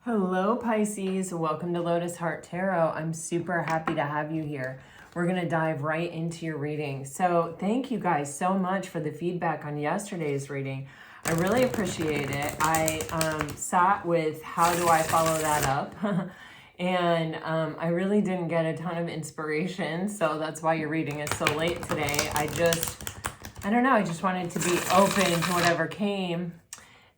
Hello, Pisces. Welcome to Lotus Heart Tarot. I'm super happy to have you here. We're going to dive right into your reading. So thank you guys so much for the feedback on yesterday's reading. I really appreciate it. I sat with how do I follow that up? And I really didn't get a ton of inspiration. So that's why your reading is so late today. I don't know. I just wanted to be open to whatever came.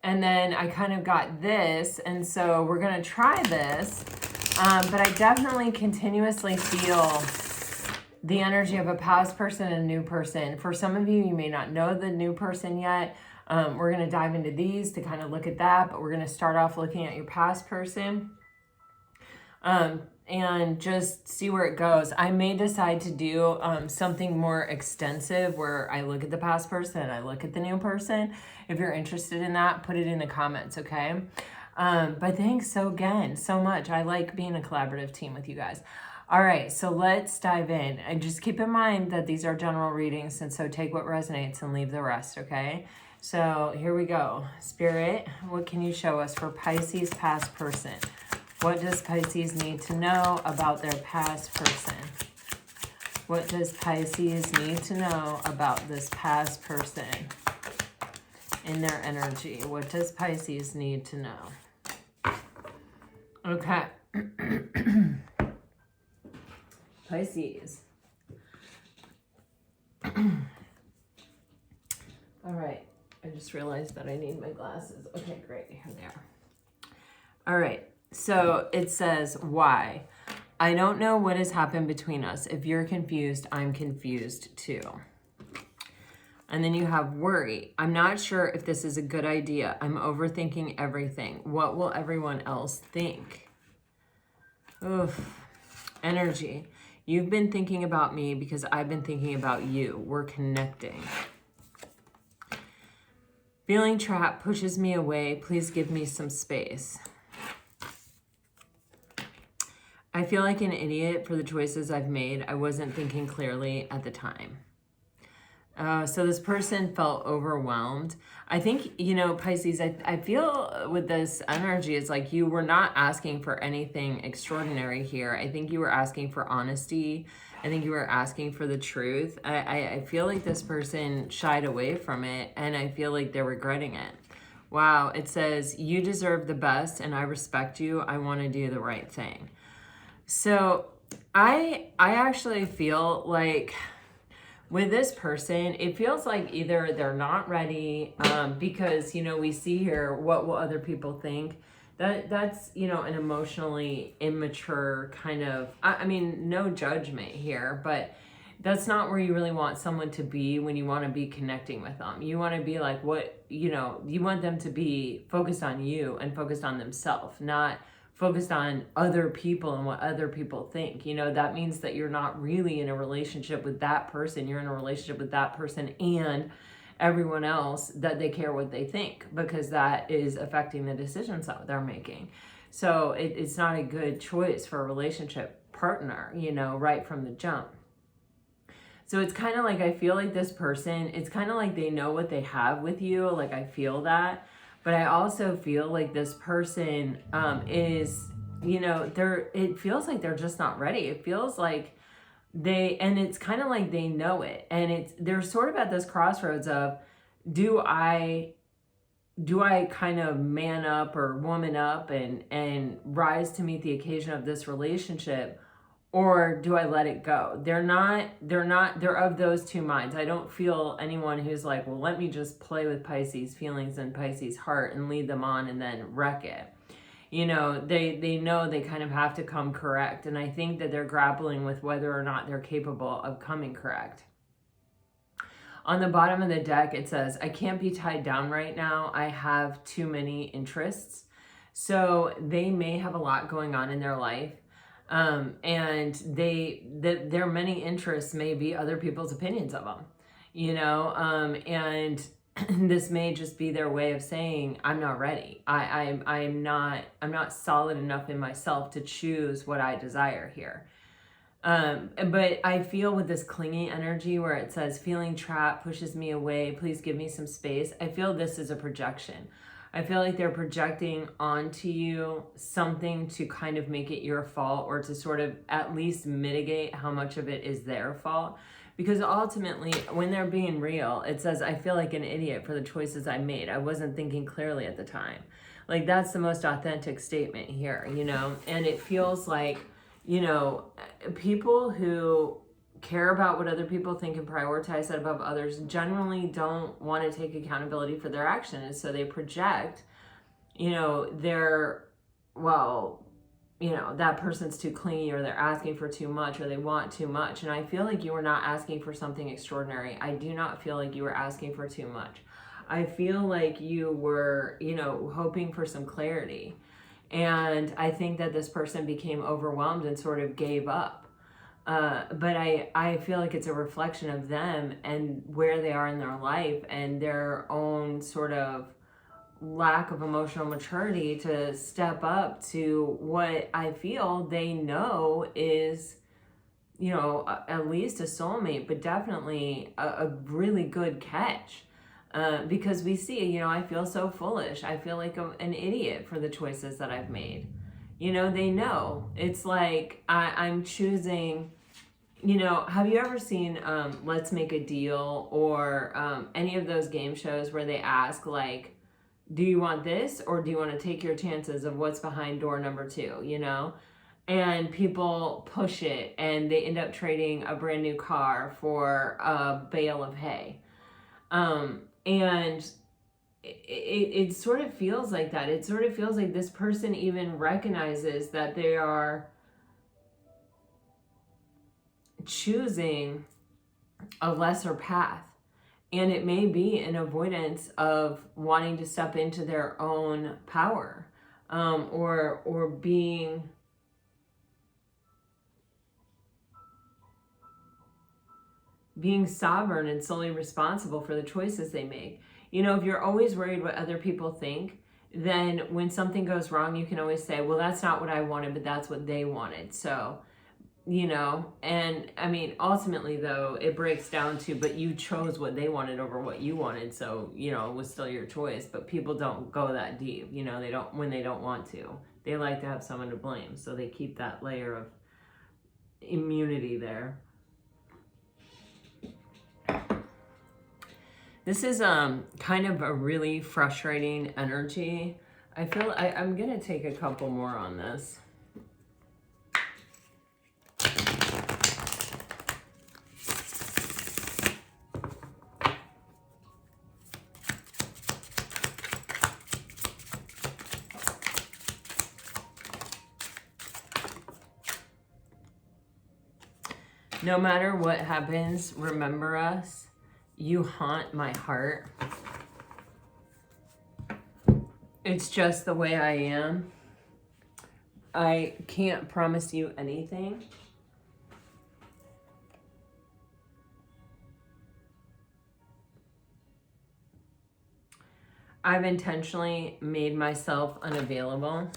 And then I kind of got this, and so we're going to try this, but I definitely continuously feel the energy of a past person and a new person. For some of you, you may not know the new person yet. We're going to dive into these to kind of look at that, but we're going to start off looking at your past person. And just see where it goes. I may decide to do something more extensive where I look at the past person and I look at the new person. If you're interested in that, put it in the comments, okay? But thanks so much. I like being a collaborative team with you guys. All right, so let's dive in. And just keep in mind that these are general readings, and so take what resonates and leave the rest, okay? So here we go. Spirit, what can you show us for Pisces past person? What does Pisces need to know about their past person? What does Pisces need to know about this past person in their energy? What does Pisces need to know? Okay. Pisces. All right. I just realized that I need my glasses. Okay, great. Here they are. All right. So it says, why? I don't know what has happened between us. If you're confused, I'm confused too. And then you have worry. I'm not sure if this is a good idea. I'm overthinking everything. What will everyone else think? Oof. Energy. You've been thinking about me because I've been thinking about you. We're connecting. Feeling trapped pushes me away. Please give me some space. I feel like an idiot for the choices I've made. I wasn't thinking clearly at the time. So this person felt overwhelmed. I think, Pisces, I feel with this energy, it's like you were not asking for anything extraordinary here. I think you were asking for honesty. I think you were asking for the truth. I feel like this person shied away from it, and I feel like they're regretting it. Wow, it says, you deserve the best, and I respect you. I want to do the right thing. So I actually feel like with this person, it feels like either they're not ready because, we see here, what will other people think? That's, an emotionally immature kind of, I mean, no judgment here, but that's not where you really want someone to be when you want to be connecting with them. You want to be like you want them to be focused on you and focused on themselves, not focused on other people and what other people think. That means that you're not really in a relationship with that person. You're in a relationship with that person and everyone else that they care what they think, because that is affecting the decisions that they're making. So it's not a good choice for a relationship partner, right from the jump. So it's kind of like, I feel like this person, it's kind of like they know what they have with you. Like, I feel that. But I also feel like this person is, it feels like they're just not ready. It feels like and it's kind of like they know it. And they're sort of at this crossroads of, do I kind of man up or woman up and rise to meet the occasion of this relationship? Or do I let it go? They're of those two minds. I don't feel anyone who's like, well, let me just play with Pisces feelings and Pisces heart and lead them on and then wreck it. They know they kind of have to come correct. And I think that they're grappling with whether or not they're capable of coming correct. On the bottom of the deck, it says, I can't be tied down right now. I have too many interests. So they may have a lot going on in their life. And their many interests may be other people's opinions of them, and this may just be their way of saying, I'm not ready. I'm not solid enough in myself to choose what I desire here. But I feel with this clingy energy where it says feeling trapped pushes me away. Please give me some space. I feel this is a projection. I feel like they're projecting onto you something to kind of make it your fault, or to sort of at least mitigate how much of it is their fault. Because ultimately, when they're being real, it says, I feel like an idiot for the choices I made. I wasn't thinking clearly at the time. Like, that's the most authentic statement here, you know? And it feels like, you know, people who care about what other people think and prioritize that above others generally don't want to take accountability for their actions. So they project, you know, you know, that person's too clingy, or they're asking for too much, or they want too much. And I feel like you were not asking for something extraordinary. I do not feel like you were asking for too much. I feel like you were, you know, hoping for some clarity. And I think that this person became overwhelmed and sort of gave up. But I feel like it's a reflection of them and where they are in their life and their own sort of lack of emotional maturity to step up to what I feel they know is, you know, at least a soulmate, but definitely a really good catch. Because we see, you know, I feel so foolish. I feel like I'm an idiot for the choices that I've made. You know, they know. It's like I'm choosing, you know, have you ever seen Let's Make a Deal, or any of those game shows where they ask, like, do you want this, or do you want to take your chances of what's behind door number 2, you know? And people push it, and they end up trading a brand new car for a bale of hay. And it sort of feels like that. It sort of feels like this person even recognizes that they are choosing a lesser path. And it may be an avoidance of wanting to step into their own power, or being sovereign and solely responsible for the choices they make. You know, if you're always worried what other people think, then when something goes wrong, you can always say, well, that's not what I wanted, but that's what they wanted. So, you know, and I mean, ultimately though, it breaks down to, but you chose what they wanted over what you wanted. So, you know, it was still your choice, but people don't go that deep, you know, they don't, when they don't want to, they like to have someone to blame. So they keep that layer of immunity there. This is kind of a really frustrating energy. I feel I'm gonna take a couple more on this. No matter what happens, remember us. You haunt my heart. It's just the way I am. I can't promise you anything. I've intentionally made myself unavailable.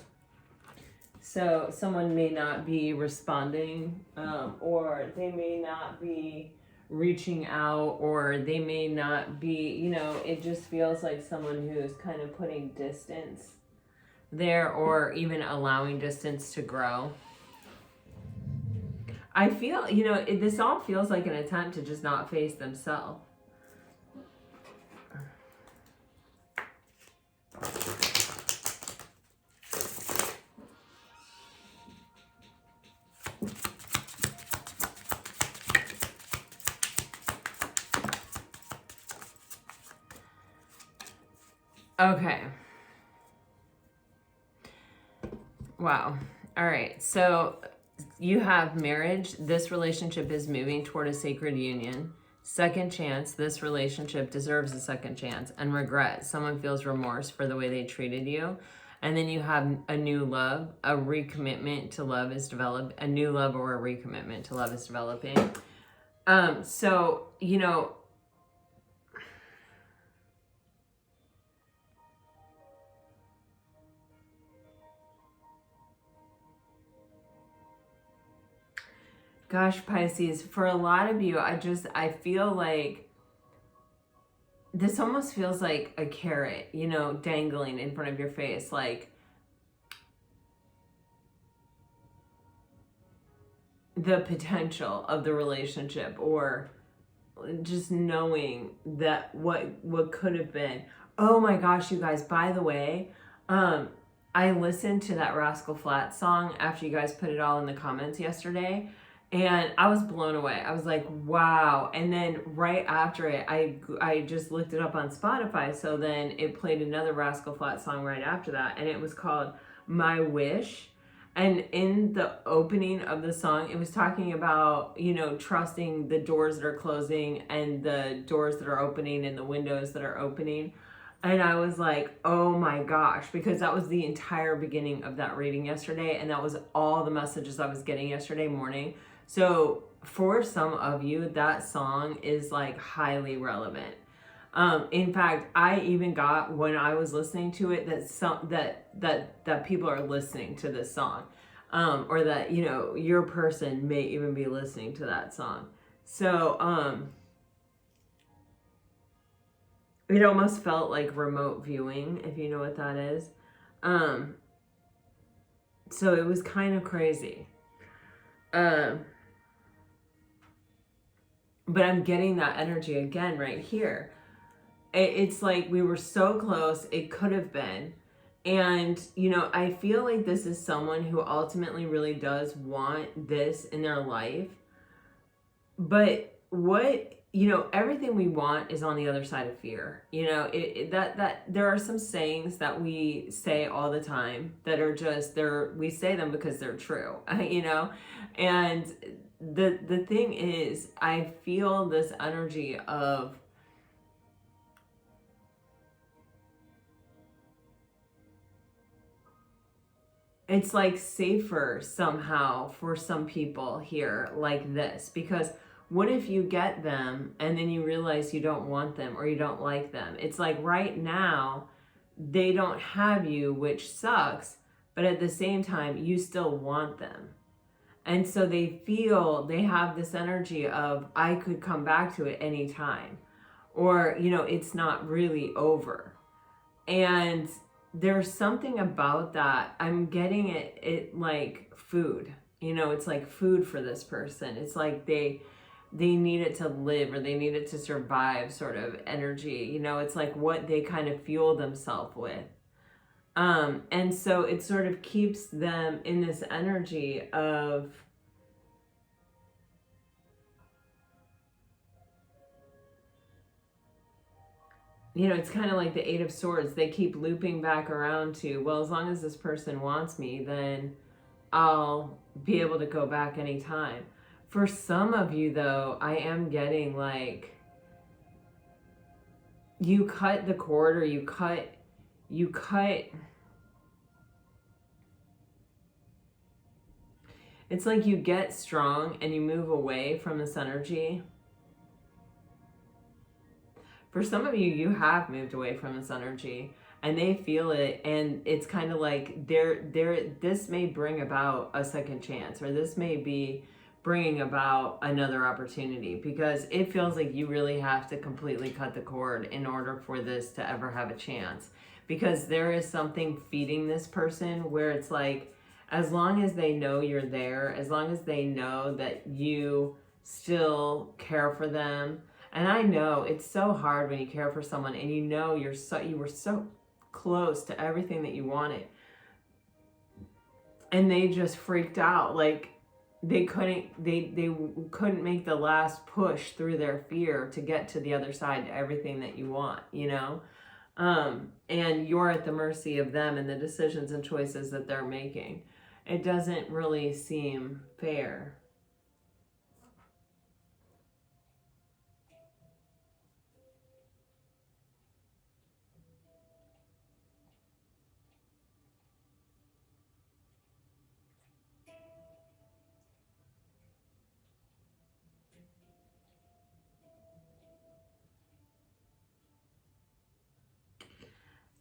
So someone may not be responding, or they may not be reaching out, or they may not be, you know, it just feels like someone who's kind of putting distance there, or even allowing distance to grow. I feel, you know, this all feels like an attempt to just not face themselves. Okay. Wow. All right. So you have marriage. This relationship is moving toward a sacred union. Second chance. This relationship deserves a second chance. And regret. Someone feels remorse for the way they treated you. And then you have a new love. A recommitment to love is developed. A new love or a recommitment to love is developing. So, you know, gosh, Pisces, for a lot of you, I feel like this almost feels like a carrot, you know, dangling in front of your face, like the potential of the relationship, or just knowing that what could have been. Oh my gosh, you guys, by the way, I listened to that Rascal Flatts song after you guys put it all in the comments yesterday, and I was blown away. I was like, wow. And then right after it, I just looked it up on Spotify, so then it played another Rascal Flatts song right after that, and it was called My Wish. And in the opening of the song, it was talking about, you know, trusting the doors that are closing and the doors that are opening and the windows that are opening. And I was like, oh my gosh, because that was the entire beginning of that reading yesterday. And that was all the messages I was getting yesterday morning. So for some of you, that song is like highly relevant. In fact, I even got, when I was listening to it, that people are listening to this song, or that, you know, your person may even be listening to that song. So it almost felt like remote viewing, if you know what that is. So it was kind of crazy. But I'm getting that energy again right here. It's like we were so close, it could have been. And, you know, I feel like this is someone who ultimately really does want this in their life. But you know, everything we want is on the other side of fear. You know, that there are some sayings that we say all the time that are just, we say them because they're true, you know? And the thing is, I feel this energy of, it's like safer somehow for some people here like this, because what if you get them and then you realize you don't want them or you don't like them? It's like right now they don't have you, which sucks, but at the same time you still want them. And so they feel they have this energy of, I could come back to it anytime, or, you know, it's not really over. And there's something about that. I'm getting it like food. You know, it's like food for this person. It's like they need it to live, or they need it to survive, sort of energy. You know, it's like what they kind of fuel themselves with. And so it sort of keeps them in this energy of, you know, it's kind of like the Eight of Swords. They keep looping back around to, well, as long as this person wants me, then I'll be able to go back anytime. For some of you, though, I am getting like, you cut the cord, or you cut, it's like you get strong and you move away from this energy. For some of you, you have moved away from this energy and they feel it, and it's kind of like this may bring about a second chance, or this may be bringing about another opportunity, because it feels like you really have to completely cut the cord in order for this to ever have a chance, because there is something feeding this person where it's like, as long as they know you're there, as long as they know that you still care for them. And I know it's so hard when you care for someone and you know you were so close to everything that you wanted, and they just freaked out. Like they couldn't make the last push through their fear to get to the other side, to everything that you want, you know? And you're at the mercy of them and the decisions and choices that they're making. It doesn't really seem fair.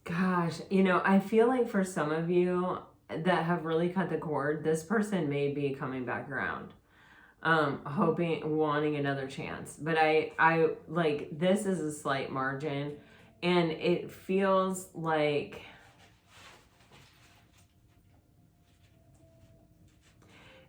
Gosh, you know, I feel like for some of you that have really cut the cord, this person may be coming back around. hoping, wanting another chance. But I like, this is a slight margin, and it feels like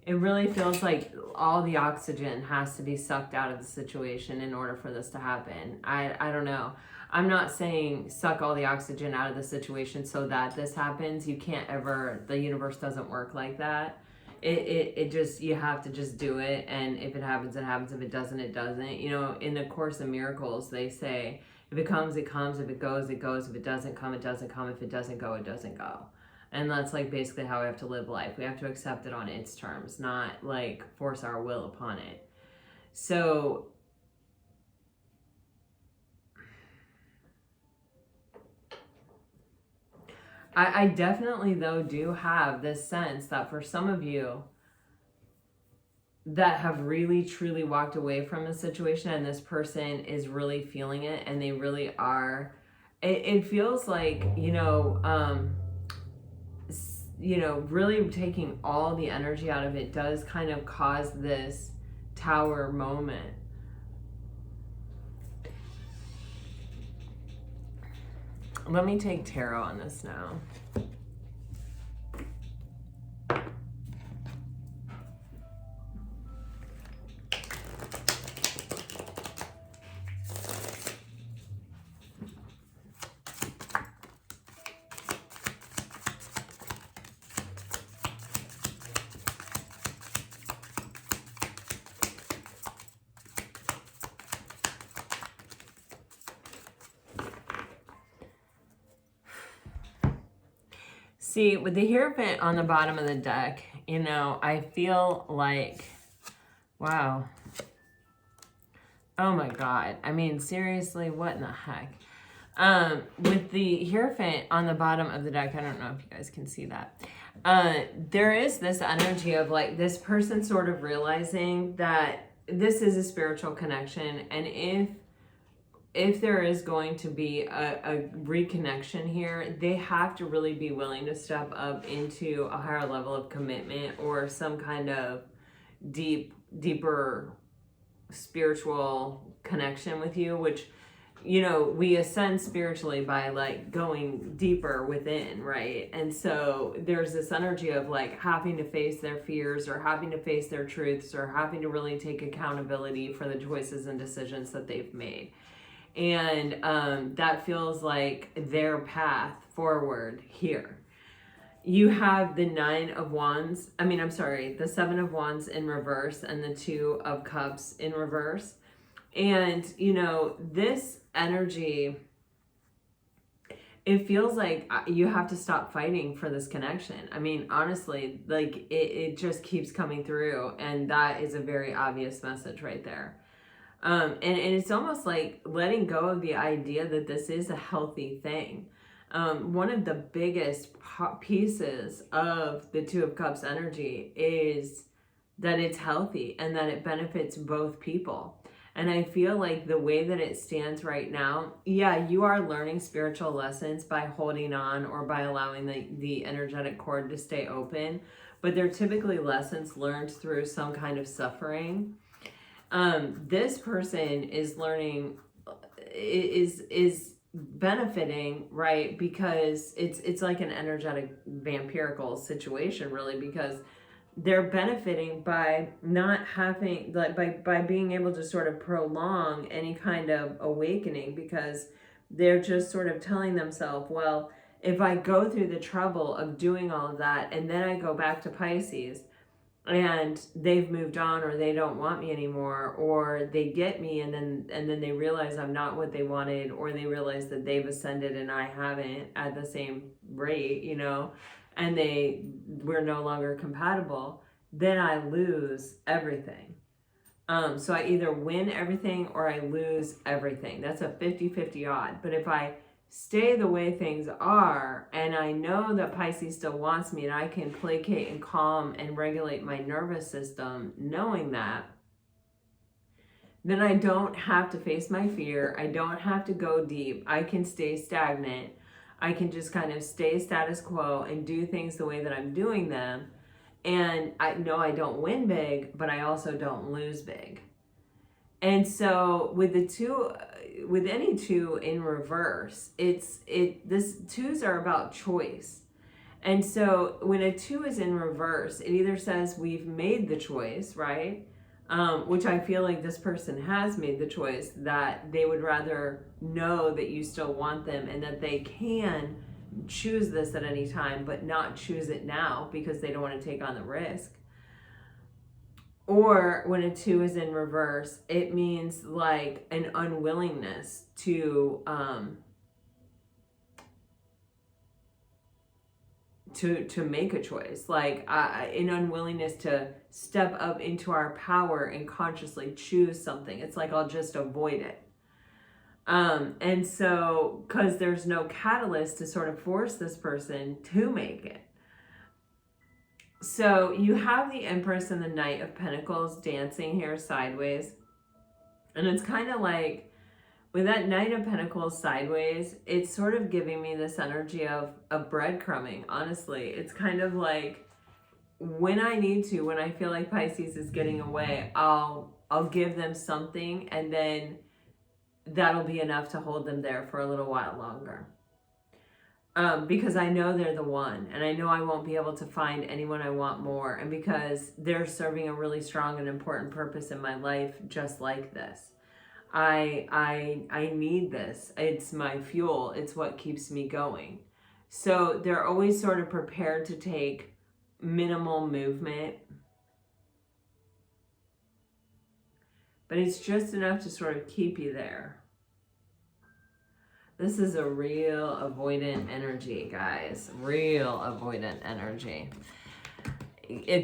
it really feels like all the oxygen has to be sucked out of the situation in order for this to happen. I don't know. I'm not saying suck all the oxygen out of the situation so that this happens. You can't ever, the universe doesn't work like that. It just, you have to just do it. And if it happens, it happens. If it doesn't, it doesn't. You know, in the Course in Miracles, they say, if it comes, it comes. If it goes, it goes. If it doesn't come, it doesn't come. If it doesn't go, it doesn't go. And that's like basically how we have to live life. We have to accept it on its terms, not like force our will upon it. So I definitely, though, do have this sense that for some of you that have really truly walked away from the situation, and this person is really feeling it, and they really are, it feels like, really taking all the energy out of it does kind of cause this tower moment. Let me take tarot on this now. See, with the Hierophant on the bottom of the deck, I feel like, wow. Oh my God. I mean, seriously, what in the heck? With the Hierophant on the bottom of the deck, I don't know if you guys can see that. There is this energy of like this person sort of realizing that this is a spiritual connection. And if there is going to be a reconnection here, they have to really be willing to step up into a higher level of commitment or some kind of deeper spiritual connection with you, which, we ascend spiritually by like going deeper within, right? And so there's this energy of like having to face their fears or having to face their truths or having to really take accountability for the choices and decisions that they've made. And that feels like their path forward here. You have the the 7 of Wands in reverse and the 2 of Cups in reverse. And, this energy, it feels like you have to stop fighting for this connection. I mean, honestly, like it just keeps coming through. And that is a very obvious message right there. And it's almost like letting go of the idea that this is a healthy thing. One of the biggest pieces of the 2 of Cups energy is that it's healthy and that it benefits both people. And I feel like the way that it stands right now, yeah, you are learning spiritual lessons by holding on or by allowing the energetic cord to stay open. But they're typically lessons learned through some kind of suffering. This person is learning, is benefiting, right? Because it's like an energetic vampirical situation, really, because they're benefiting by not having, like, by being able to sort of prolong any kind of awakening, because they're just sort of telling themselves, well, if I go through the trouble of doing all of that and then I go back to Pisces and they've moved on, or they don't want me anymore, or they get me and then they realize I'm not what they wanted, or they realize that they've ascended and I haven't at the same rate, and we're no longer compatible, then I lose everything. So I either win everything or I lose everything. That's a 50-50 odd. But if I stay the way things are, and I know that Pisces still wants me, and I can placate and calm and regulate my nervous system knowing that, then I don't have to face my fear. I don't have to go deep. I can stay stagnant. I can just kind of stay status quo and do things the way that I'm doing them. And I know I don't win big, but I also don't lose big. And so with the two, with any two in reverse, this twos are about choice. And so when a two is in reverse, it either says we've made the choice, right? Which I feel like this person has made the choice that they would rather know that you still want them and that they can choose this at any time, but not choose it now because they don't want to take on the risk. Or when a two is in reverse, it means like an unwillingness to make a choice, like an unwillingness to step up into our power and consciously choose something. It's like I'll just avoid it. And so, because there's no catalyst to sort of force this person to make it. So you have the Empress and the Knight of Pentacles dancing here sideways. And it's kind of like, with that Knight of Pentacles sideways, it's sort of giving me this energy of breadcrumbing, honestly. It's kind of like, when I need to, when I feel like Pisces is getting away, I'll give them something, and then that'll be enough to hold them there for a little while longer. Because I know they're the one, and I know I won't be able to find anyone I want more, and because they're serving a really strong and important purpose in my life just like this. I need this. It's my fuel. It's what keeps me going. So they're always sort of prepared to take minimal movement, but it's just enough to sort of keep you there. This is a real avoidant energy, guys. Real avoidant energy.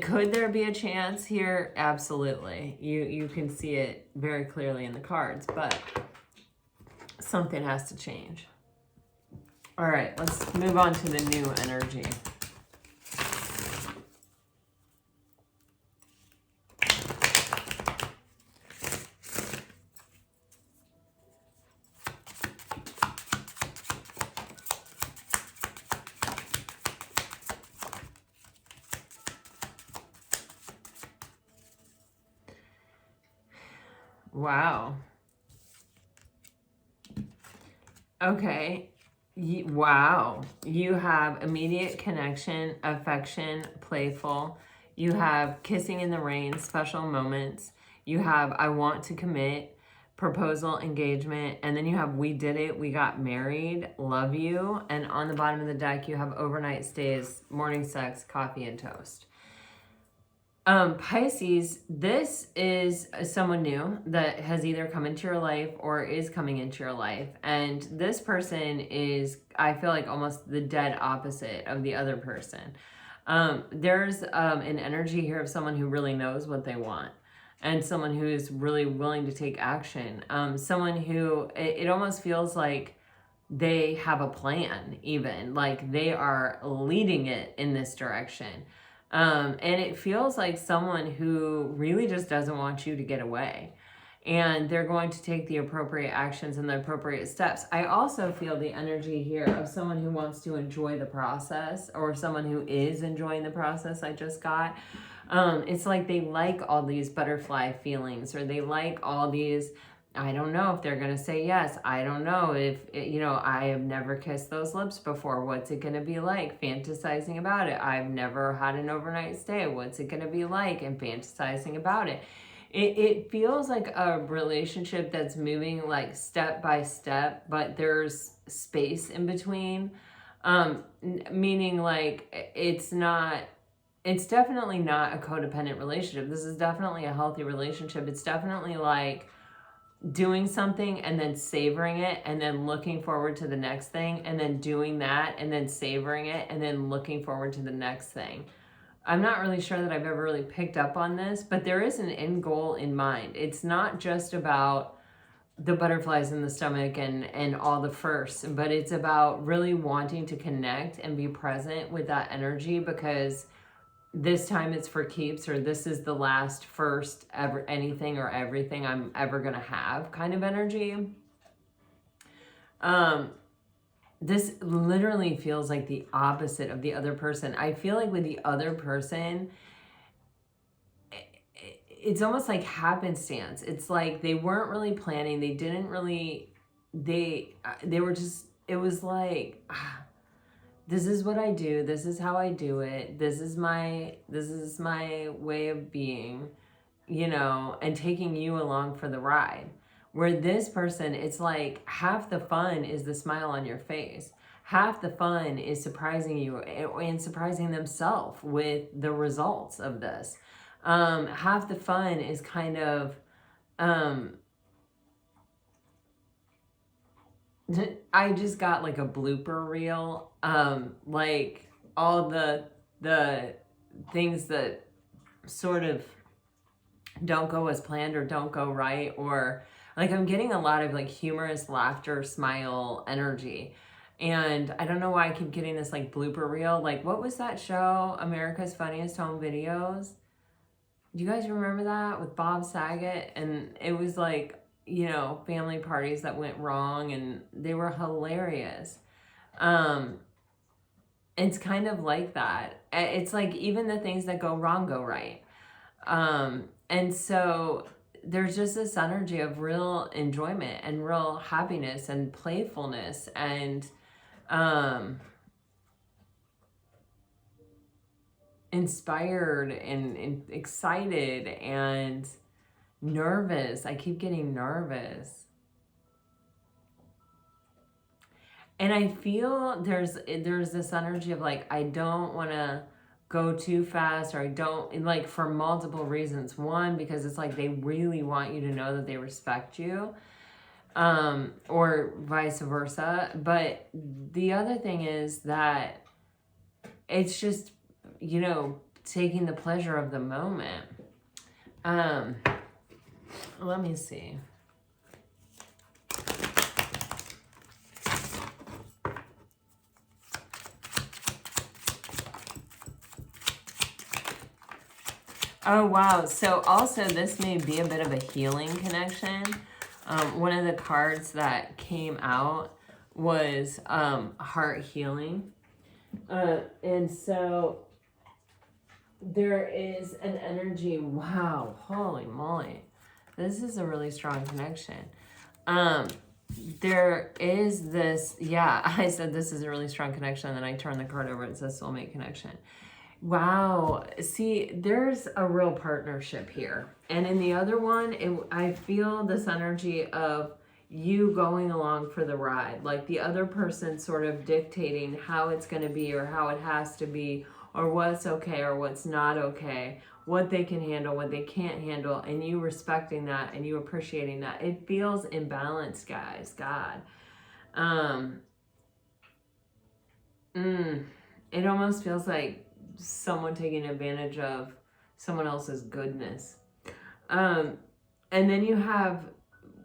Could there be a chance here? Absolutely. You can see it very clearly in the cards, but something has to change. All right, let's move on to the new energy. Wow. Okay. Wow. You have immediate connection, affection, playful. You have kissing in the rain, special moments. You have I want to commit, proposal, engagement. And then you have we did it, we got married, love you. And on the bottom of the deck, you have overnight stays, morning sex, coffee, and toast. Pisces, this is someone new that has either come into your life or is coming into your life. And this person is, I feel like, almost the dead opposite of the other person. There's an energy here of someone who really knows what they want and someone who is really willing to take action. Someone who, it almost feels like they have a plan, even like they are leading it in this direction. And it feels like someone who really just doesn't want you to get away. And they're going to take the appropriate actions and the appropriate steps. I also feel the energy here of someone who wants to enjoy the process, or someone who is enjoying the process I just got. It's like they like all these butterfly feelings, or they like all these, I don't know if they're going to say yes. I don't know if, I have never kissed those lips before. What's it going to be like? Fantasizing about it. I've never had an overnight stay. What's it going to be like? And fantasizing about it. It feels like a relationship that's moving like step by step, but there's space in between. Meaning like it's definitely not a codependent relationship. This is definitely a healthy relationship. It's definitely like doing something and then savoring it and then looking forward to the next thing and then doing that and then savoring it and then looking forward to the next thing. I'm not really sure that I've ever really picked up on this, but there is an end goal in mind. It's not just about the butterflies in the stomach and all the firsts, but it's about really wanting to connect and be present with that energy, because this time it's for keeps, or this is the last first ever anything or everything I'm ever gonna have kind of energy. This literally feels like the opposite of the other person. I feel like with the other person, it's almost like happenstance. It's like they weren't really planning. They didn't really, they were just, it was like, this is what I do. This is how I do it. This is my way of being, you know, and taking you along for the ride. Where this person, it's like half the fun is the smile on your face. Half the fun is surprising you and surprising themselves with the results of this. Half the fun is kind of, I just got like a blooper reel, like all the things that sort of don't go as planned or don't go right, or like I'm getting a lot of like humorous laughter, smile, energy. And I don't know why I keep getting this like blooper reel. Like, what was that show, America's Funniest Home Videos? Do you guys remember that with Bob Saget? And it was like, you know, family parties that went wrong, and they were hilarious. It's kind of like that. It's like even the things that go wrong go right. And so there's just this energy of real enjoyment and real happiness and playfulness and inspired and excited and nervous. I keep getting nervous. And I feel there's this energy of like, I don't want to go too fast, or I don't, like, for multiple reasons. One, because it's like they really want you to know that they respect you, or vice versa. But the other thing is that it's just, you know, taking the pleasure of the moment. Let me see. Oh, wow. So also this may be a bit of a healing connection. One of the cards that came out was heart healing. And so there is an energy. Wow. Holy moly. This is a really strong connection. There is this, yeah, I said this is a really strong connection, and then I turn the card over and it says soulmate connection. Wow. See, there's a real partnership here. And in the other one, I feel this energy of you going along for the ride, like the other person sort of dictating how it's going to be, or how it has to be, or what's okay or what's not okay, what they can handle, what they can't handle, and you respecting that and you appreciating that. It feels imbalanced, guys. God. It almost feels like someone taking advantage of someone else's goodness. And then you have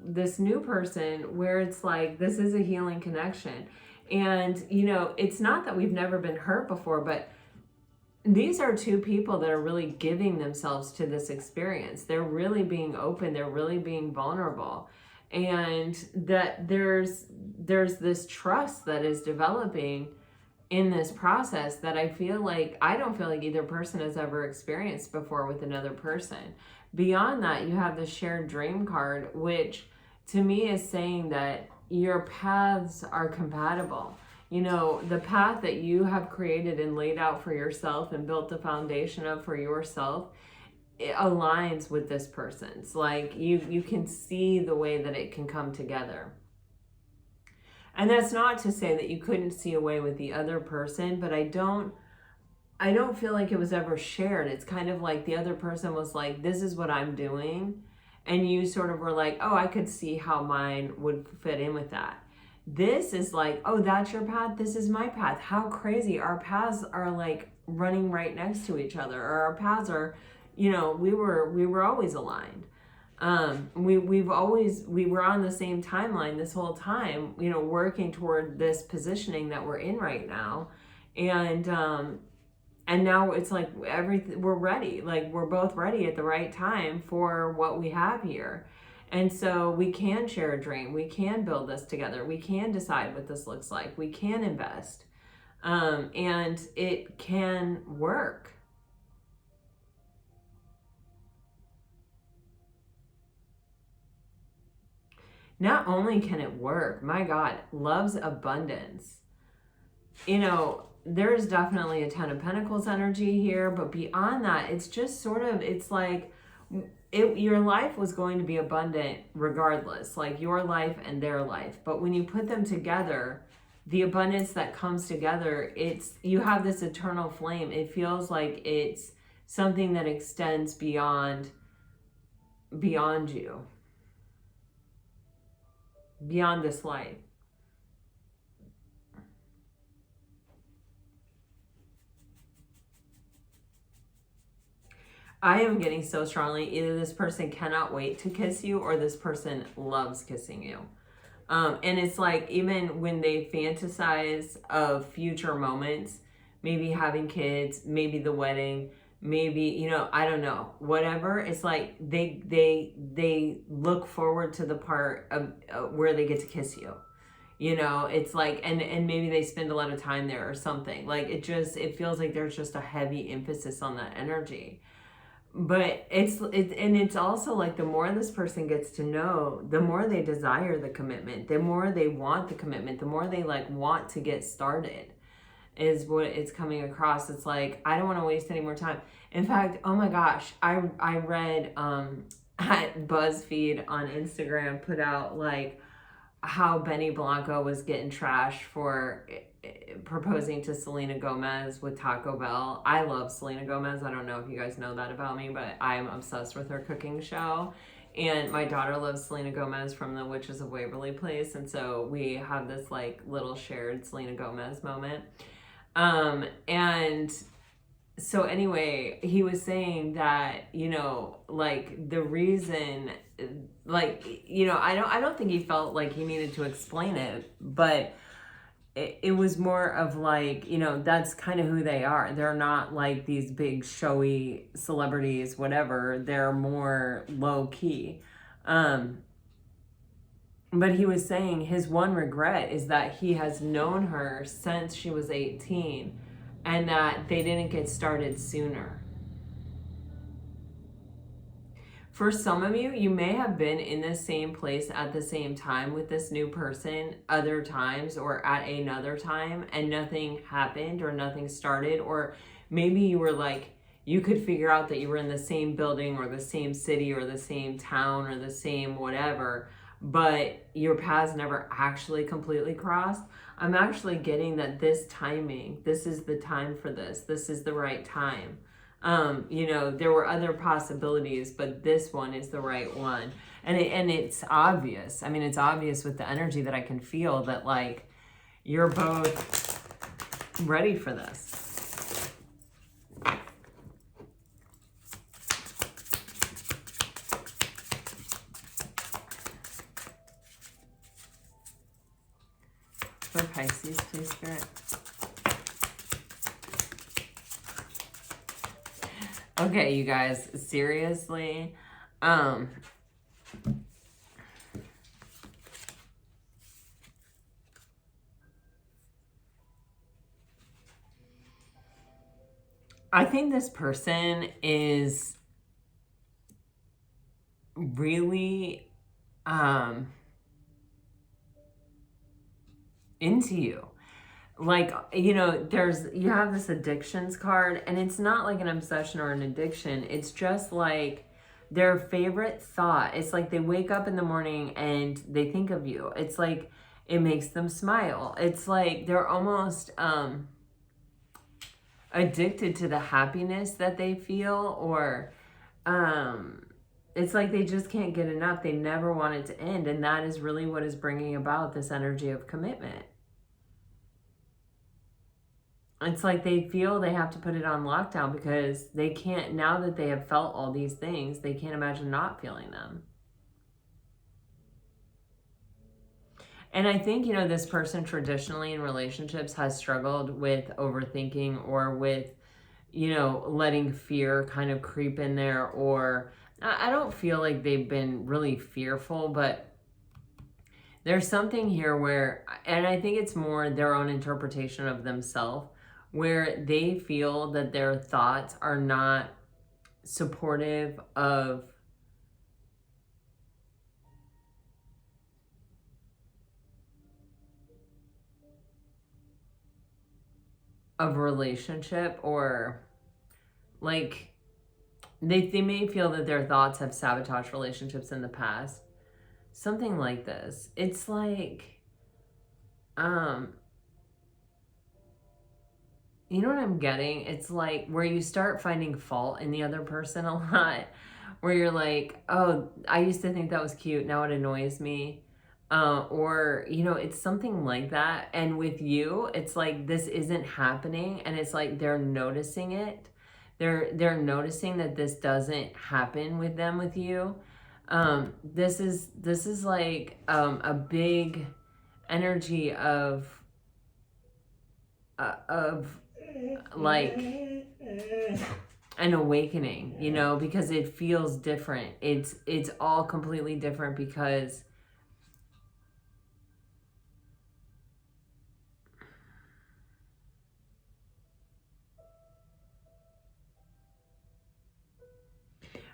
this new person where it's like, this is a healing connection. And, you know, it's not that we've never been hurt before, but these are two people that are really giving themselves to this experience. They're really being open. They're really being vulnerable. And that there's this trust that is developing in this process that I don't feel like either person has ever experienced before with another person. Beyond that, you have the shared dream card, which to me is saying that your paths are compatible. You know, the path that you have created and laid out for yourself and built the foundation of for yourself, it aligns with this person's. Like you can see the way that it can come together. And that's not to say that you couldn't see a way with the other person, but I don't feel like it was ever shared. It's kind of like the other person was like, this is what I'm doing. And you sort of were like, oh, I could see how mine would fit in with that. This is like, oh, that's your path. This is my path. How crazy. Our paths are like running right next to each other, or our paths are, you know, we were always aligned. We were on the same timeline this whole time, you know, working toward this positioning that we're in right now. And now it's like we're ready. Like we're both ready at the right time for what we have here. And so we can share a dream. We can build this together. We can decide what this looks like. We can invest. And it can work. not only can it work, my God, loves abundance. You know, there's definitely a Ten of Pentacles energy here, but beyond that, it's just sort of, it's like your life was going to be abundant regardless, like your life and their life. But when you put them together, the abundance that comes together, you have this eternal flame. It feels like it's something that extends beyond you, beyond this life. I am getting so strongly, either this person cannot wait to kiss you or this person loves kissing you. And it's like, even when they fantasize of future moments, maybe having kids, maybe the wedding, maybe, you know, I don't know, whatever. It's like they look forward to the part of where they get to kiss you. You know, it's like, and maybe they spend a lot of time there or something. Like, it feels like there's just a heavy emphasis on that energy. But it's also like, the more this person gets to know, the more they desire the commitment, the more they want the commitment, the more they like want to get started, is what it's coming across. It's like, I don't want to waste any more time. In fact, oh my gosh, I read at BuzzFeed on Instagram put out like how Benny Blanco was getting trashed for proposing to Selena Gomez with Taco Bell. I love Selena Gomez. I don't know if you guys know that about me, but I'm obsessed with her cooking show. And my daughter loves Selena Gomez from the Witches of Waverly Place. And so we have this like little shared Selena Gomez moment. And so anyway, he was saying that, you know, like the reason, like, you know, I don't think he felt like he needed to explain it, but it was more of like, you know, that's kind of who they are. They're not like these big showy celebrities, whatever. They're more low key. But he was saying his one regret is that he has known her since she was 18 and that they didn't get started sooner. For some of you, you may have been in the same place at the same time with this new person other times or at another time, and nothing happened or nothing started. Or maybe you were like, you could figure out that you were in the same building or the same city or the same town or the same whatever, but your paths never actually completely crossed. I'm actually getting that this timing, this is the time for this. This is the right time. You know, there were other possibilities, but this one is the right one. And it's obvious. I mean, it's obvious with the energy that I can feel that like you're both ready for this. For Pisces, please, Spirit. Okay, you guys, seriously, I think this person is really into you. Like, you know, you have this addictions card, and it's not like an obsession or an addiction. It's just like their favorite thought. It's like they wake up in the morning and they think of you. It's like it makes them smile. It's like they're almost addicted to the happiness that they feel, or it's like they just can't get enough. They never want it to end, and that is really what is bringing about this energy of commitment. It's like they feel they have to put it on lockdown because they can't, now that they have felt all these things, they can't imagine not feeling them. And I think, you know, this person traditionally in relationships has struggled with overthinking or with, you know, letting fear kind of creep in there. Or I don't feel like they've been really fearful, but there's something here where, and I think it's more their own interpretation of themselves, where they feel that their thoughts are not supportive of of relationship, or like they may feel that their thoughts have sabotaged relationships in the past. Something like this. It's like, you know what I'm getting? It's like where you start finding fault in the other person a lot, where you're like, oh, I used to think that was cute, now it annoys me. Or, you know, it's something like that. And with you, it's like this isn't happening, and it's like they're noticing it. They're noticing that this doesn't happen with them with you. This is like a big energy of like an awakening, you know, because it feels different. It's all completely different, because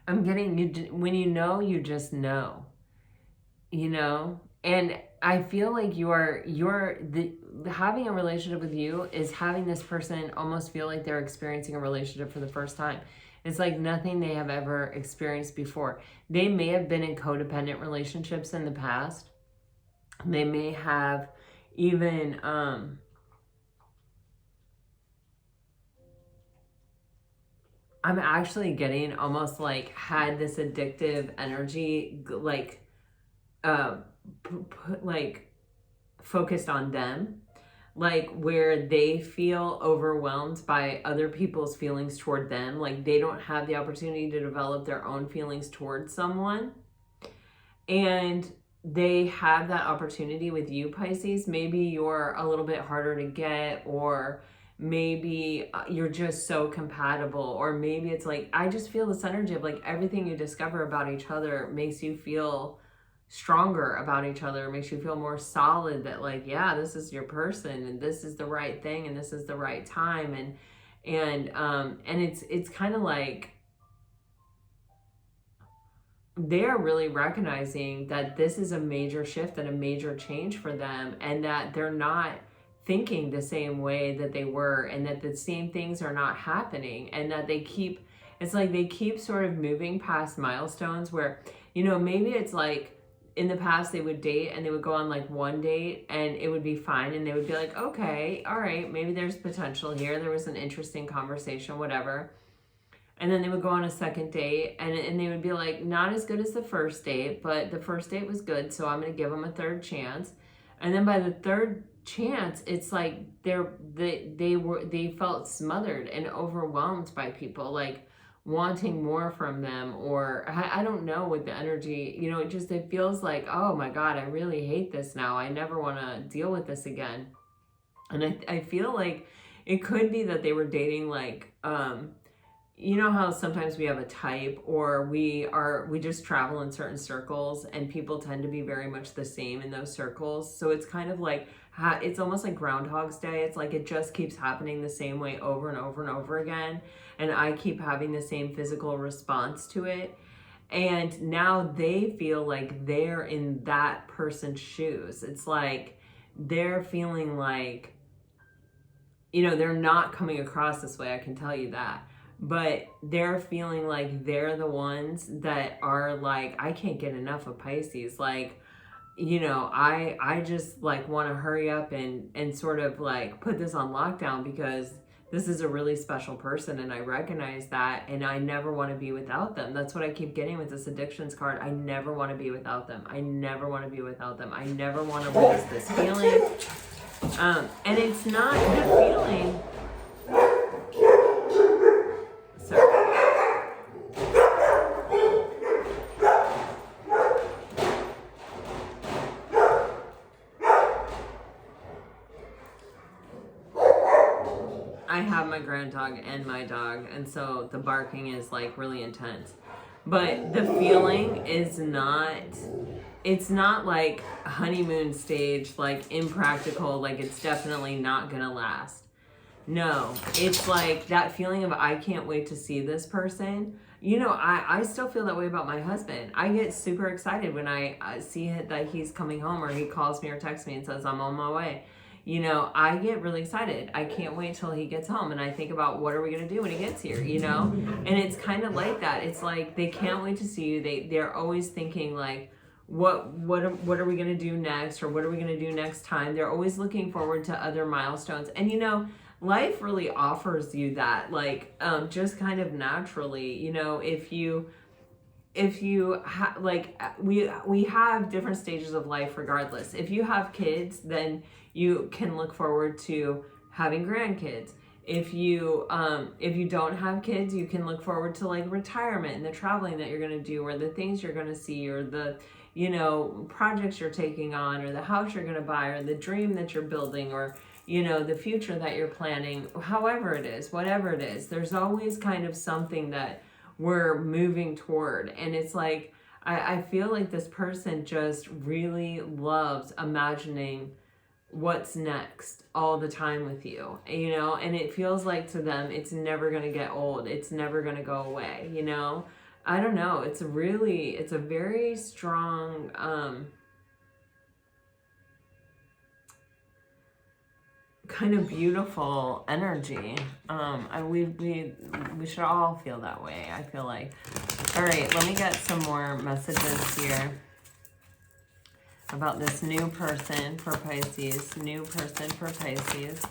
I'm getting you, when you know, you just know, you know. And I feel like having a relationship with you is having this person almost feel like they're experiencing a relationship for the first time. It's like nothing they have ever experienced before. They may have been in codependent relationships in the past. They may have even I'm actually getting almost like had this addictive energy, like like focused on them, like where they feel overwhelmed by other people's feelings toward them, like they don't have the opportunity to develop their own feelings towards someone, and they have that opportunity with you, Pisces. Maybe you're a little bit harder to get, or maybe you're just so compatible, or maybe it's like, I just feel this energy of like everything you discover about each other makes you feel stronger about each other, makes you feel more solid, that like, yeah, this is your person, and this is the right thing, and this is the right time. And it's kind of like they're really recognizing that this is a major shift and a major change for them, and that they're not thinking the same way that they were, and that the same things are not happening, and that it's like they keep sort of moving past milestones where, you know, maybe it's like in the past they would date and they would go on like one date and it would be fine, and they would be like, okay, all right, maybe there's potential here, there was an interesting conversation, whatever. And then they would go on a second date, and they would be like, not as good as the first date, but the first date was good, so I'm going to give them a third chance. And then by the third chance, it's like they felt smothered and overwhelmed by people, like wanting more from them, or I don't know what the energy, you know, it feels like, oh my God, I really hate this now. I never want to deal with this again. And I feel like it could be that they were dating like, you know how sometimes we have a type, or we just travel in certain circles, and people tend to be very much the same in those circles. So it's kind of like, it's almost like Groundhog's Day. It's like it just keeps happening the same way over and over and over again, and I keep having the same physical response to it. And now they feel like they're in that person's shoes. It's like they're feeling like, you know, they're not coming across this way, I can tell you that. But they're feeling like they're the ones that are like, I can't get enough of Pisces. Like, you know, I just like want to hurry up and sort of like put this on lockdown, because this is a really special person, and I recognize that, and I never want to be without them. That's what I keep getting with this addictions card. I never want to be without them. I never want to be without them. I never want to release this feeling. And it's not the feeling. I have my grand dog and my dog, and so the barking is like really intense. But the feeling is not, it's not like honeymoon stage, like impractical, like it's definitely not gonna last. No, it's like that feeling of, I can't wait to see this person. You know, I still feel that way about my husband. I get super excited when I see that he's coming home, or he calls me or texts me and says, I'm on my way. you know, I get really excited. I can't wait till he gets home, and I think about what are we going to do when he gets here, you know? And it's kind of like that. It's like they can't wait to see you. They're always thinking like, what are we going to do next, or what are we going to do next time? They're always looking forward to other milestones. And you know, life really offers you that, like, just kind of naturally, you know, if you like, we have different stages of life regardless. If you have kids, then you can look forward to having grandkids. If you don't have kids, you can look forward to like retirement and the traveling that you're going to do, or the things you're going to see, or the, you know, projects you're taking on, or the house you're going to buy, or the dream that you're building, or, you know, the future that you're planning. However it is, whatever it is, there's always kind of something that we're moving toward. And it's like, I feel like this person just really loves imagining what's next all the time with you, you know, and it feels like to them it's never going to get old, it's never going to go away, you know. I don't know, it's a very strong kind of beautiful energy. We should all feel that way, I feel like. All right, let me get some more messages here about this new person for Pisces. New person for Pisces.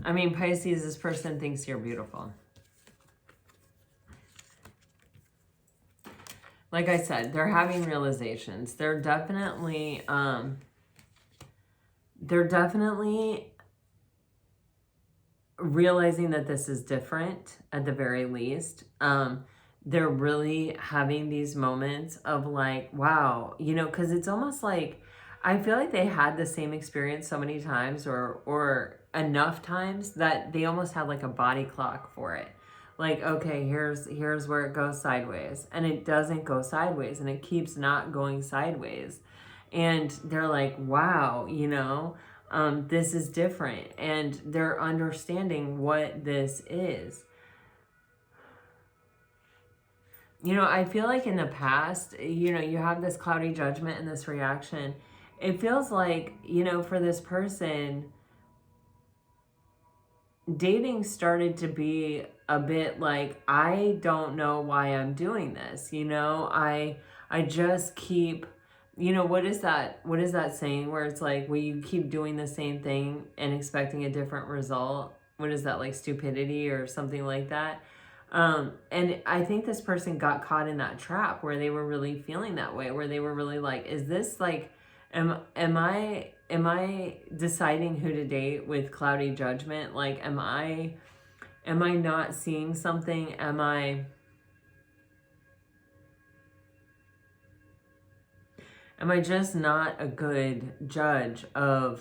I mean, Pisces, this person thinks you're beautiful. Like I said, they're having realizations. They're definitely realizing that this is different at the very least. They're really having these moments of like, wow, you know, because it's almost like, I feel like they had the same experience so many times, or enough times that they almost have like a body clock for it. Like, okay, here's where it goes sideways, and it doesn't go sideways, and it keeps not going sideways. And they're like, wow, you know, this is different, and they're understanding what this is. You know, I feel like in the past, you know, you have this cloudy judgment and this reaction. It feels like, you know, for this person, dating started to be a bit like, I don't know why I'm doing this, you know, I just keep, you know, what is that saying where it's like, well, you keep doing the same thing and expecting a different result? What is that, like stupidity or something like that? And I think this person got caught in that trap where they were really feeling that way, where they were really like, is this like, am I deciding who to date with cloudy judgment? Like, am I not seeing something? Am I just not a good judge of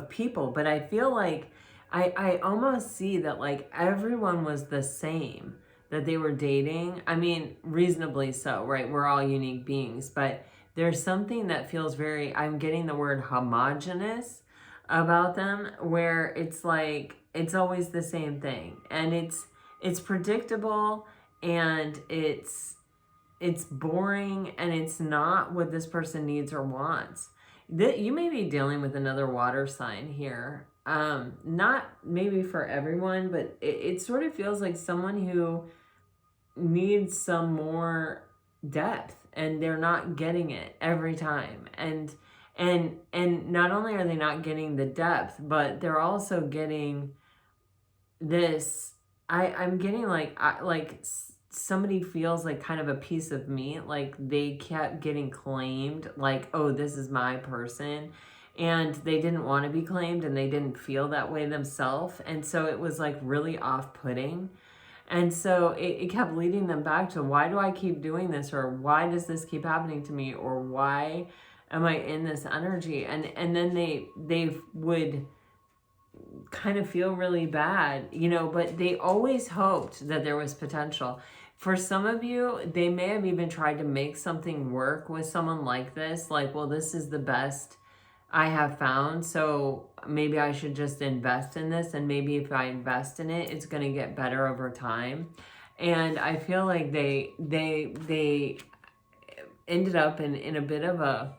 people? But I feel like I almost see that like everyone was the same that they were dating. I mean, reasonably so, right? We're all unique beings, but there's something that feels very, I'm getting the word homogenous about them, where it's like, it's always the same thing. And it's predictable, and it's boring, and it's not what this person needs or wants. You may be dealing with another water sign here. Not maybe for everyone, but it sort of feels like someone who needs some more depth, and they're not getting it every time. And not only are they not getting the depth, but they're also getting this, I'm getting like somebody feels like kind of a piece of meat, like they kept getting claimed, like, oh, this is my person, and they didn't want to be claimed, and they didn't feel that way themselves, and so it was like really off-putting. And so it kept leading them back to, why do I keep doing this? Or why does this keep happening to me? Or why am I in this energy? And then they would kind of feel really bad, you know, but they always hoped that there was potential. For some of you, they may have even tried to make something work with someone like this. Like, well, this is the best I have found. So maybe I should just invest in this, and maybe if I invest in it, it's going to get better over time. And I feel like they ended up in a bit of a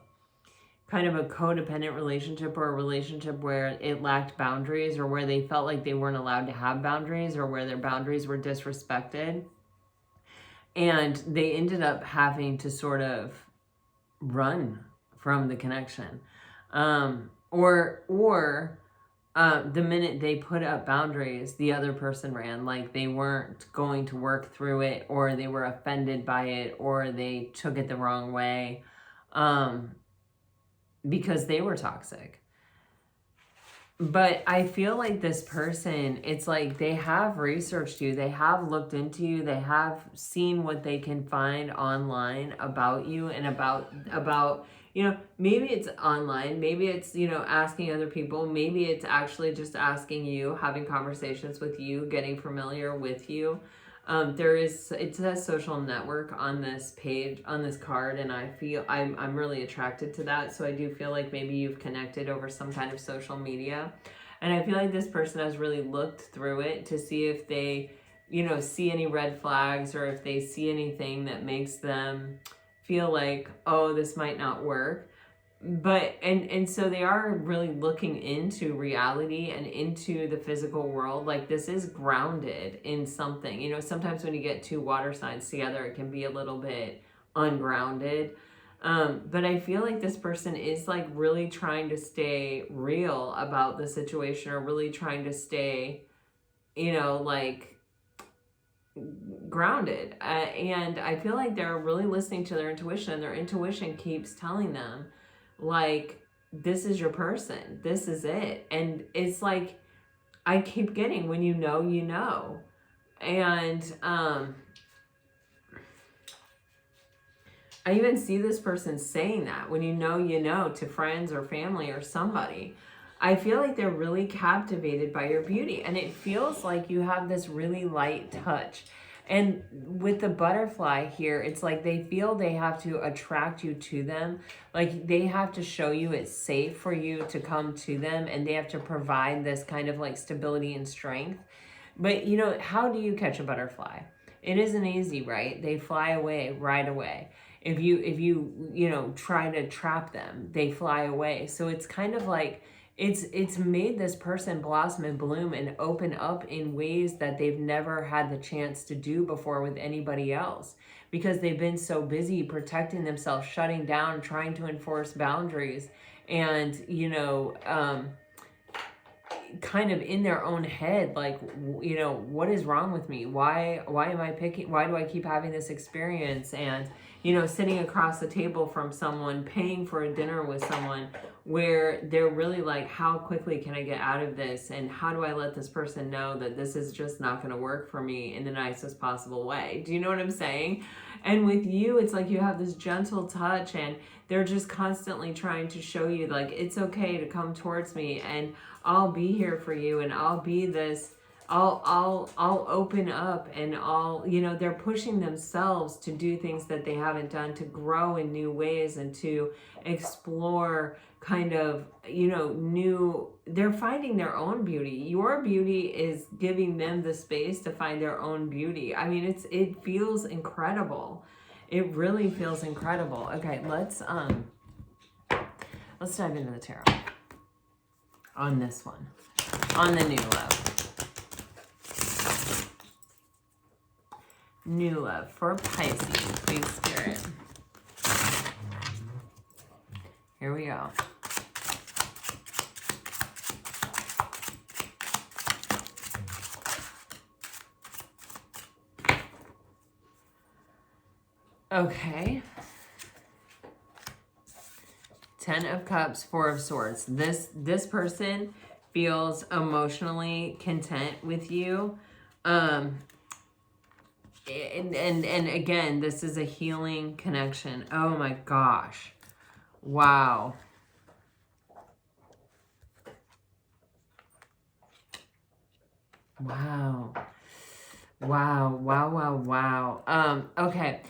kind of a codependent relationship, or a relationship where it lacked boundaries, or where they felt like they weren't allowed to have boundaries, or where their boundaries were disrespected. And they ended up having to sort of run from the connection. The minute they put up boundaries, the other person ran. Like they weren't going to work through it, or they were offended by it, or they took it the wrong way, because they were toxic. But I feel like this person, it's like they have researched you, they have looked into you, they have seen what they can find online about you, and about maybe it's online, maybe it's asking other people, maybe it's actually just asking you, having conversations with you, getting familiar with you. It says social network on this page, on this card, and I feel I'm really attracted to that. So I do feel like maybe you've connected over some kind of social media, and I feel like this person has really looked through it to see if they, see any red flags, or if they see anything that makes them feel like, oh, this might not work. But and so they are really looking into reality and into the physical world. Like this is grounded in something. Sometimes when you get two water signs together, it can be a little bit ungrounded. But I feel like this person is like really trying to stay real about the situation, or really trying to stay, like grounded. And I feel like they're really listening to their intuition. Their intuition keeps telling them, like, this is your person, this is it. And it's like I keep getting, when you know. And I even see this person saying that, when you know, to friends or family or somebody. I feel like they're really captivated by your beauty, and it feels like you have this really light touch. And with the butterfly here, it's like they feel they have to attract you to them. Like they have to show you it's safe for you to come to them, and they have to provide this kind of like stability and strength. But how do you catch a butterfly? It isn't easy, right? They fly away right away. If you try to trap them, they fly away. So it's kind of like it's made this person blossom and bloom and open up in ways that they've never had the chance to do before with anybody else, because they've been so busy protecting themselves, shutting down, trying to enforce boundaries, and kind of in their own head, like, what is wrong with me? Why do I keep having this experience? And sitting across the table from someone, paying for a dinner with someone, where they're really like, how quickly can I get out of this? And how do I let this person know that this is just not going to work for me in the nicest possible way? Do you know what I'm saying? And with you, it's like you have this gentle touch, and they're just constantly trying to show you, like, it's okay to come towards me, and I'll be here for you, and I'll be this, I'll open up, and they're pushing themselves to do things that they haven't done, to grow in new ways, and to explore kind of, they're finding their own beauty. Your beauty is giving them the space to find their own beauty. I mean, it feels incredible. It really feels incredible. Okay, let's dive into the tarot on this one, on the new love. New love for Pisces, please, Spirit. Here we go. Okay. 10 of Cups, 4 of Swords. This person feels emotionally content with you. And again, this is a healing connection. Oh my gosh. Wow. Wow. Wow, wow, wow, wow. Okay.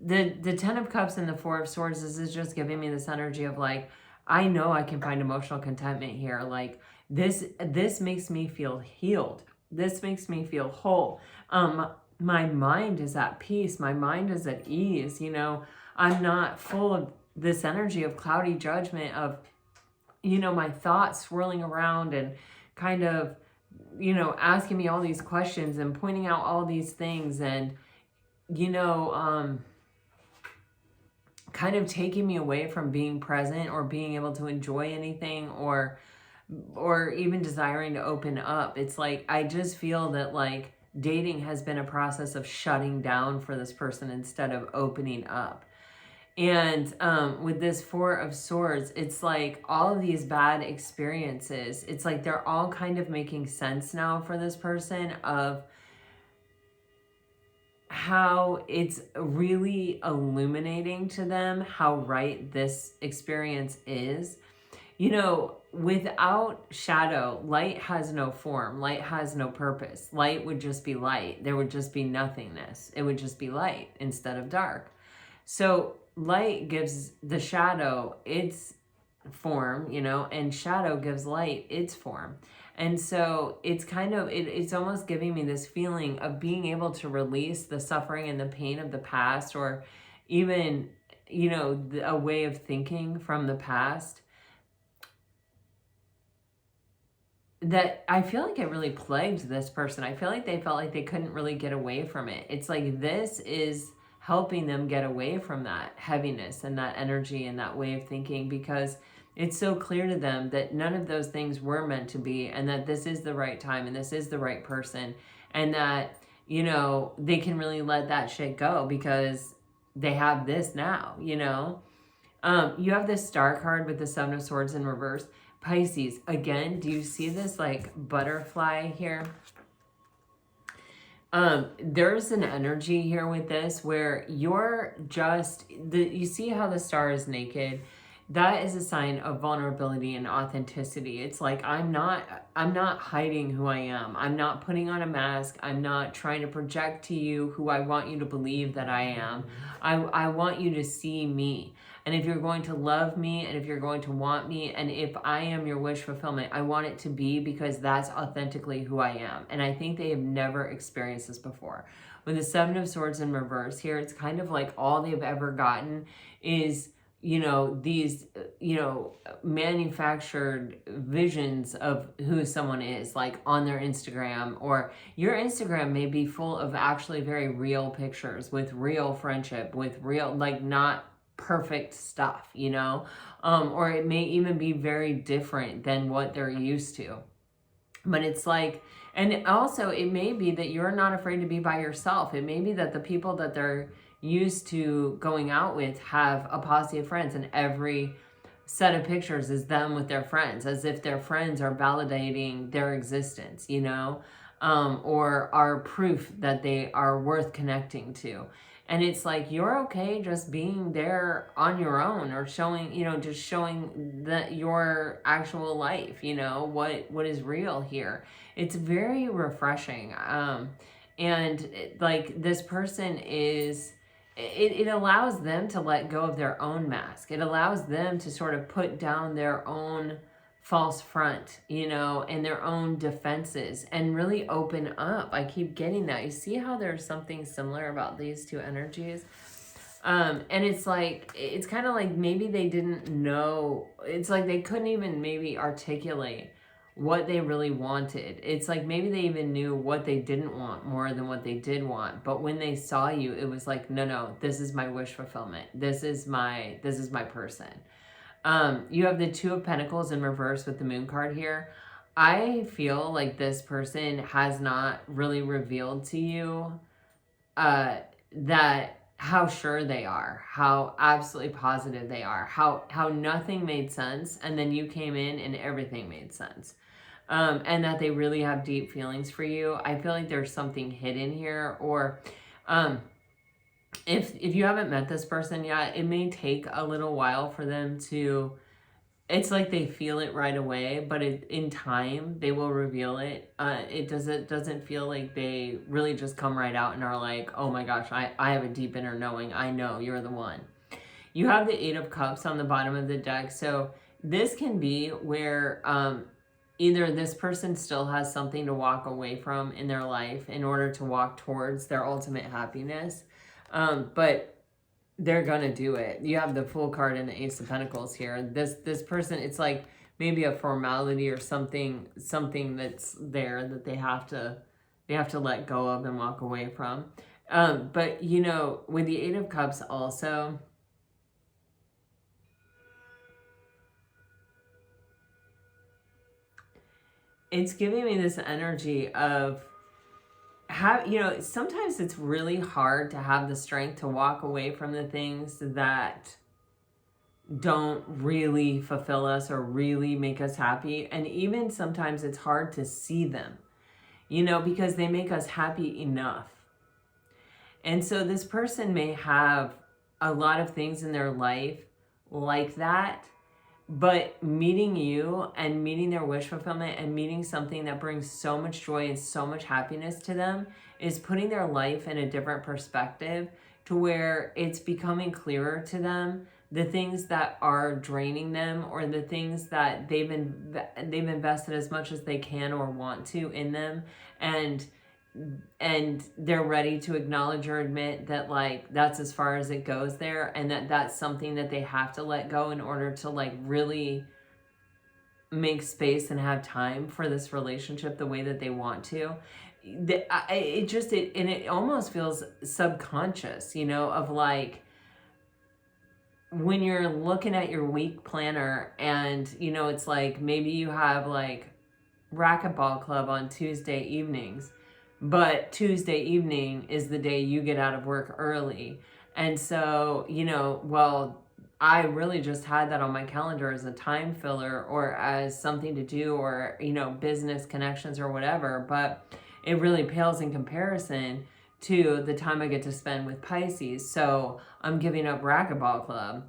The 10 of Cups and the 4 of Swords, this is just giving me this energy of like, I know I can find emotional contentment here. Like this makes me feel healed. This makes me feel whole. My mind is at peace. My mind is at ease. You know, I'm not full of this energy of cloudy judgment, of, you know, my thoughts swirling around and kind of, you know, asking me all these questions and pointing out all these things, and, you know, kind of taking me away from being present or being able to enjoy anything, or even desiring to open up. It's like, I just feel that like dating has been a process of shutting down for this person instead of opening up. And with this Four of Swords, it's like all of these bad experiences, it's like they're all kind of making sense now for this person, of how it's really illuminating to them how right this experience is. You know, without shadow, light has no form. Light has no purpose. Light would just be light. There would just be nothingness. It would just be light instead of dark. So light gives the shadow its form, you know, and shadow gives light its form. And so it's kind of, it's almost giving me this feeling of being able to release the suffering and the pain of the past, or even, you know, a way of thinking from the past that I feel like it really plagued this person. I feel like they felt like they couldn't really get away from it. It's like this is helping them get away from that heaviness and that energy and that way of thinking, because it's so clear to them that none of those things were meant to be, and that this is the right time and this is the right person, and that, you know, they can really let that shit go because they have this now, you know. You have this Star card with the Seven of Swords in reverse. Pisces, again, do you see this like butterfly here? There's an energy here with this where you're just, you see how the star is naked? That is a sign of vulnerability and authenticity. It's like, I'm not hiding who I am. I'm not putting on a mask. I'm not trying to project to you who I want you to believe that I am. I want you to see me. And if you're going to love me, and if you're going to want me, and if I am your wish fulfillment, I want it to be because that's authentically who I am. And I think they have never experienced this before. With the Seven of Swords in reverse here, it's kind of like all they've ever gotten is, you know, these, you know, manufactured visions of who someone is, like on their Instagram, or your Instagram may be full of actually very real pictures with real friendship, with real, like, not perfect stuff, you know, or it may even be very different than what they're used to. But it's like, and also it may be that you're not afraid to be by yourself. It may be that the people that they're used to going out with have a posse of friends, and every set of pictures is them with their friends, as if their friends are validating their existence, you know, or are proof that they are worth connecting to. And it's like, you're okay just being there on your own, or showing, you know, just showing that your actual life, you know, what is real here. It's very refreshing. And like this person is, it allows them to let go of their own mask. It allows them to sort of put down their own false front, you know, and their own defenses, and really open up. I keep getting that. You see how there's something similar about these two energies? And it's like, it's kind of like maybe they didn't know. It's like they couldn't even maybe articulate what they really wanted. It's like maybe they even knew what they didn't want more than what they did want. But when they saw you, it was like, no, this is my wish fulfillment. This is my person. You have the Two of Pentacles in reverse with the Moon card here. I feel like this person has not really revealed to you that how sure they are, how absolutely positive they are, how nothing made sense, and then you came in and everything made sense. And that they really have deep feelings for you. I feel like there's something hidden here, or if you haven't met this person yet, it may take a little while for them to, it's like they feel it right away, but in time they will reveal it. It doesn't feel like they really just come right out and are like, oh my gosh, I have a deep inner knowing. I know you're the one. You have the Eight of Cups on the bottom of the deck. So this can be where either this person still has something to walk away from in their life in order to walk towards their ultimate happiness, but they're gonna do it. You have the Fool card and the Ace of Pentacles here. This person, it's like maybe a formality or something that's there that they have to let go of and walk away from. But you know, with the Eight of Cups also, it's giving me this energy of sometimes it's really hard to have the strength to walk away from the things that don't really fulfill us or really make us happy. And even sometimes it's hard to see them, because they make us happy enough. And so this person may have a lot of things in their life like that, but meeting you and meeting their wish fulfillment and meeting something that brings so much joy and so much happiness to them is putting their life in a different perspective, to where it's becoming clearer to them the things that are draining them, or the things that they've invested as much as they can or want to in them, and they're ready to acknowledge or admit that, like, that's as far as it goes there, and that's something that they have to let go in order to, like, really make space and have time for this relationship the way that they want to. It almost feels subconscious, of like, when you're looking at your week planner and, it's like maybe you have like racquetball club on Tuesday evenings, but Tuesday evening is the day you get out of work early. And so, well, I really just had that on my calendar as a time filler or as something to do, or, business connections or whatever. But it really pales in comparison to the time I get to spend with Pisces. So I'm giving up racquetball club.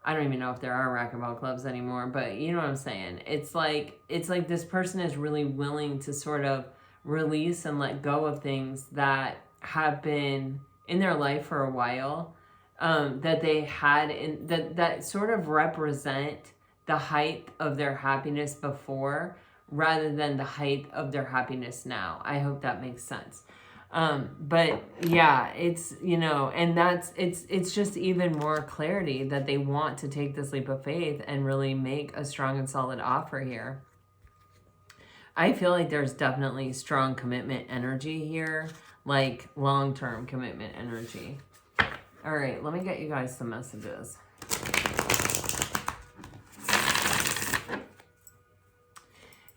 I don't even know if there are racquetball clubs anymore, but you know what I'm saying? It's like this person is really willing to sort of release and let go of things that have been in their life for a while, that they had that sort of represent the height of their happiness before, rather than the height of their happiness now. I hope that makes sense. But yeah, it's, and it's just even more clarity that they want to take this leap of faith and really make a strong and solid offer here. I feel like there's definitely strong commitment energy here, like long-term commitment energy. All right, let me get you guys some messages.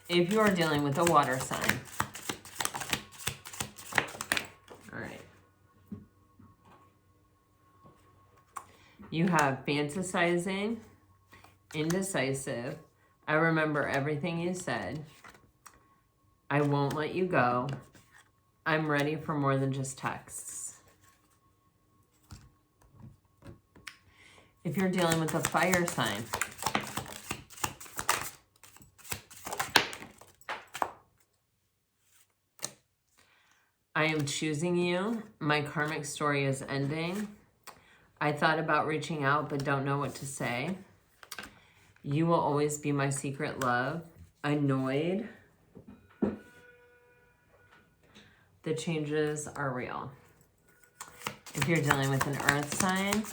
If you are dealing with a water sign, all right, you have fantasizing, indecisive, I remember everything you said, I won't let you go, I'm ready for more than just texts. If you're dealing with a fire sign, I am choosing you. My karmic story is ending. I thought about reaching out but don't know what to say. You will always be my secret love. Annoyed. The changes are real. If you're dealing with an earth sign,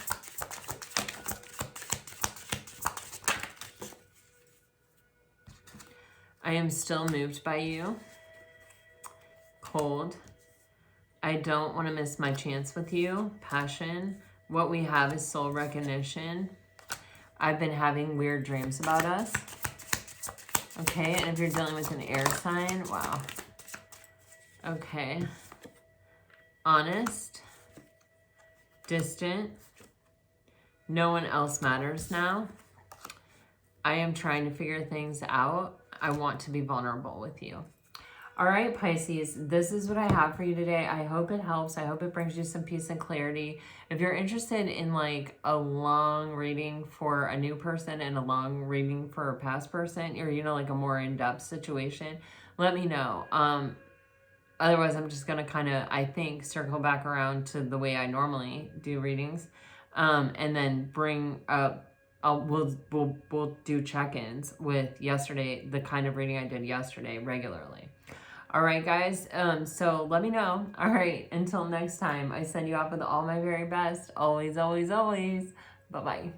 I am still moved by you. Cold. I don't want to miss my chance with you. Passion. What we have is soul recognition. I've been having weird dreams about us. Okay, and if you're dealing with an air sign, wow. Okay. Honest. Distant. No one else matters now. I am trying to figure things out. I want to be vulnerable with you. All right, Pisces, this is what I have for you today. I hope it helps. I hope it brings you some peace and clarity. If you're interested in like a long reading for a new person and a long reading for a past person, or, like a more in-depth situation, let me know. Otherwise, I'm just going to kind of, I think, circle back around to the way I normally do readings, and then bring up we'll do check-ins with yesterday, the kind of reading I did yesterday regularly. All right, guys. So let me know. All right. Until next time, I send you off with all my very best. Always, always, always. Bye-bye.